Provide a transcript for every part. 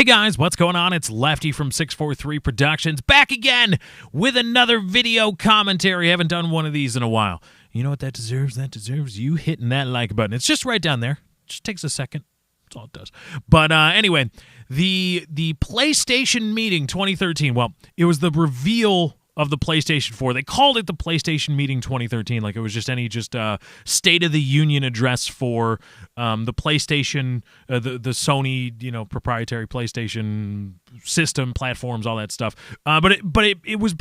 Hey guys, what's going on? It's Lefty from 643 Productions back again with another video commentary. I haven't done one of these in a while. You know what that deserves? That deserves you hitting that like button. It's just right down there. Just takes a second. That's all it does. But anyway, the PlayStation Meeting 2013, well, it was the reveal of the PlayStation 4. They called it the PlayStation Meeting 2013, like it was just any State of the Union address for the PlayStation, the Sony, proprietary PlayStation system, platforms, all that stuff. But it was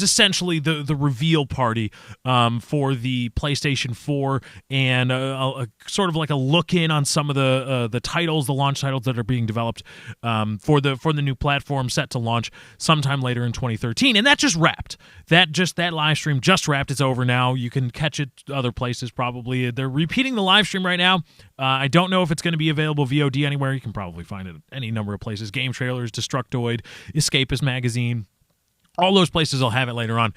essentially the reveal party for the PlayStation 4 and a sort of like a look in on some of the titles, the launch titles that are being developed for the new platform set to launch sometime later in 2013, and that just wrapped. That live stream just wrapped. It's over now. You can catch it other places probably. They're repeating the live stream right now. I don't know if it's going to be available VOD anywhere. You can probably find it at any number of places. Game Trailers, Destructoid, Escapist Magazine. All those places will have it later on.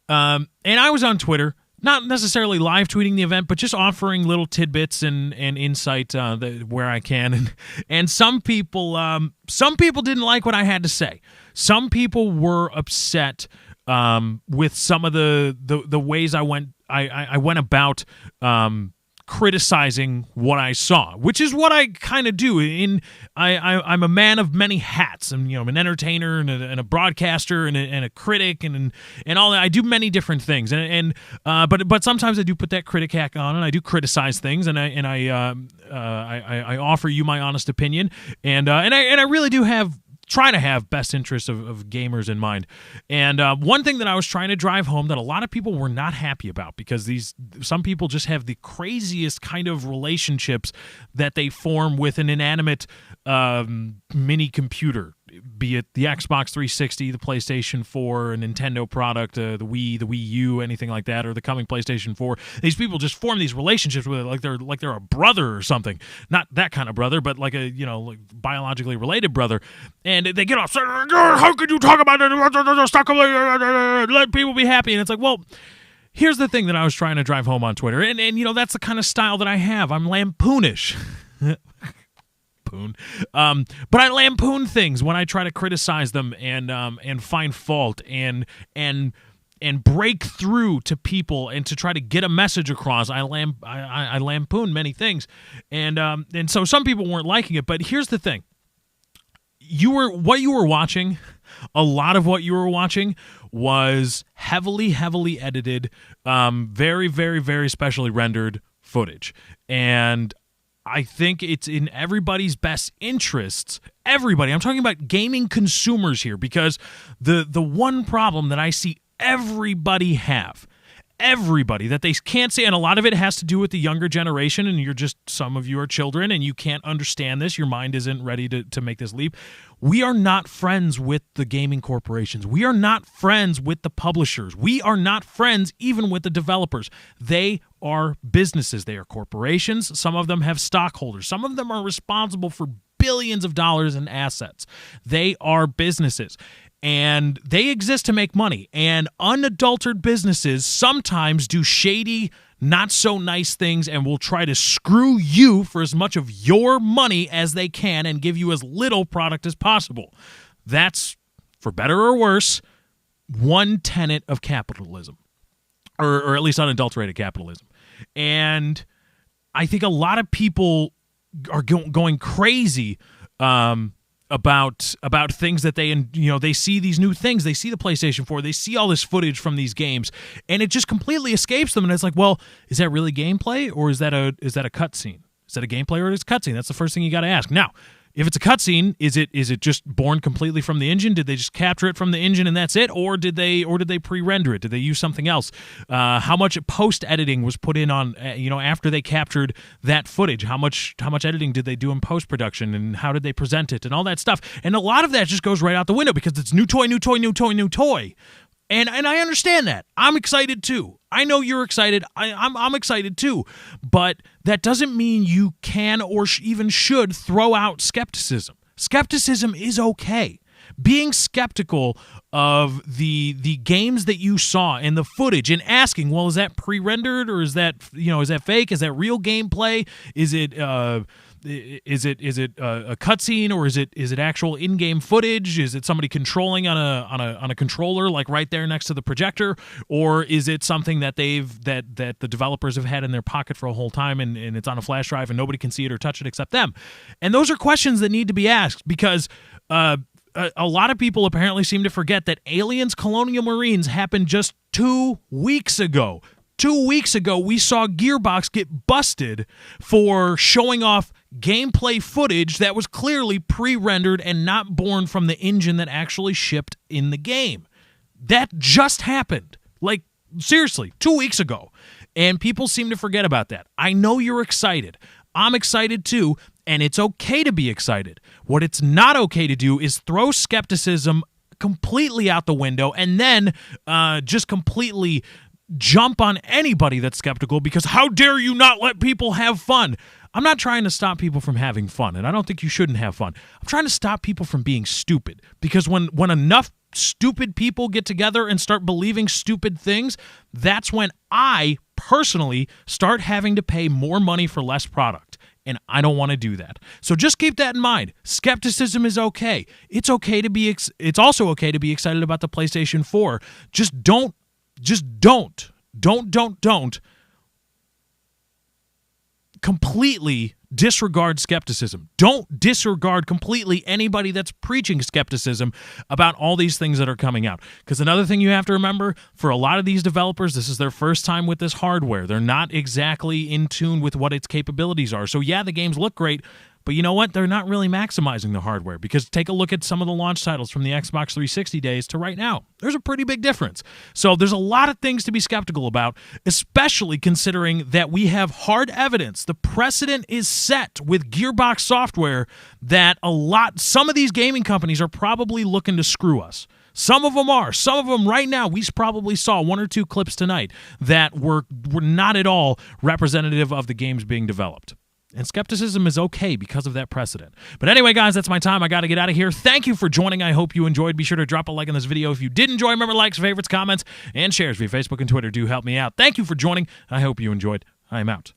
And I was on Twitter, not necessarily live tweeting the event, but just offering little tidbits and insight where I can. And some people didn't like what I had to say. Some people were upset with some of the ways I went about criticizing what I saw, which is what I kind of do. I'm a man of many hats. I'm an entertainer and a broadcaster and a critic and all that. I do many different things, but sometimes I do put that critic hat on and I do criticize things and I offer you my honest opinion and I really do try to have best interests of gamers in mind. And one thing that I was trying to drive home that a lot of people were not happy about, because some people just have the craziest kind of relationships that they form with an inanimate mini computer, be it the Xbox 360, the PlayStation 4, a Nintendo product, the Wii, the Wii U, anything like that, or the coming PlayStation 4. These people just form these relationships with it like they're a brother or something. Not that kind of brother, but like a like biologically related brother. And they get off, how could you talk about it? Let people be happy. And it's like, well, here's the thing that I was trying to drive home on Twitter. And that's the kind of style that I have. I'm lampoonish. But I lampoon things when I try to criticize them and find fault and break through to people and to try to get a message across. I lampoon many things, and so some people weren't liking it. But here's the thing: what you were watching, a lot of what you were watching was heavily edited, very, very, very specially rendered footage, and I think it's in everybody's best interests. Everybody. I'm talking about gaming consumers here, because the one problem that I see everybody that they can't see, and a lot of it has to do with the younger generation, and some of you are children and you can't understand this. Your mind isn't ready to make this leap. We are not friends with the gaming corporations. We are not friends with the publishers. We are not friends even with the developers. They are businesses. They are corporations. Some of them have stockholders. Some of them are responsible for billions of dollars in assets. They are businesses. And they exist to make money. And unadulterated businesses sometimes do shady, not so nice things and will try to screw you for as much of your money as they can and give you as little product as possible. That's, for better or worse, one tenet of capitalism, or at least unadulterated capitalism. And I think a lot of people are going crazy about things that they see these new things. They see the PlayStation 4. They see all this footage from these games, and it just completely escapes them. And it's like, well, is that really gameplay, or is that a cutscene? Is that a gameplay or is it a cutscene? That's the first thing you got to ask. Now, if it's a cutscene, is it just born completely from the engine? Did they just capture it from the engine and that's it, or did they pre-render it? Did they use something else? How much post editing was put in on after they captured that footage? How much editing did they do in post production, and how did they present it and all that stuff? And a lot of that just goes right out the window because it's new toy. And I understand that. I'm excited too. I know you're excited. I'm excited too. But that doesn't mean you can or even should throw out skepticism. Skepticism is okay. Being skeptical of the games that you saw and the footage and asking, well, is that pre-rendered, or is that fake? Is that real gameplay? Is it is it a cutscene, or is it actual in-game footage? Is it somebody controlling on a controller, like right there next to the projector, or is it something that that the developers have had in their pocket for a whole time, and it's on a flash drive and nobody can see it or touch it except them? And those are questions that need to be asked, because a lot of people apparently seem to forget that Aliens Colonial Marines happened just 2 weeks ago. 2 weeks ago, we saw Gearbox get busted for showing off gameplay footage that was clearly pre-rendered and not born from the engine that actually shipped in the game. That just happened. Like, seriously, 2 weeks ago. And people seem to forget about that. I know you're excited. I'm excited too, and it's okay to be excited. What it's not okay to do is throw skepticism completely out the window and then just completely jump on anybody that's skeptical, because how dare you not let people have fun? I'm not trying to stop people from having fun, and I don't think you shouldn't have fun. I'm trying to stop people from being stupid, because when enough stupid people get together and start believing stupid things, that's when I personally start having to pay more money for less product, and I don't want to do that. So just keep that in mind. Skepticism is okay. It's okay to be it's also okay to be excited about the PlayStation 4. Just don't completely disregard skepticism. Don't disregard completely anybody that's preaching skepticism about all these things that are coming out. Because another thing you have to remember, for a lot of these developers, this is their first time with this hardware. They're not exactly in tune with what its capabilities are. So yeah, the games look great, but you know what? They're not really maximizing the hardware, because take a look at some of the launch titles from the Xbox 360 days to right now. There's a pretty big difference. So there's a lot of things to be skeptical about, especially considering that we have hard evidence. The precedent is set with Gearbox software that some of these gaming companies are probably looking to screw us. Some of them are. Some of them right now, we probably saw 1 or 2 clips tonight that were not at all representative of the games being developed. And skepticism is okay because of that precedent. But anyway, guys, that's my time. I got to get out of here. Thank you for joining. I hope you enjoyed. Be sure to drop a like on this video if you did enjoy. Remember, likes, favorites, comments, and shares via Facebook and Twitter do help me out. Thank you for joining. I hope you enjoyed. I am out.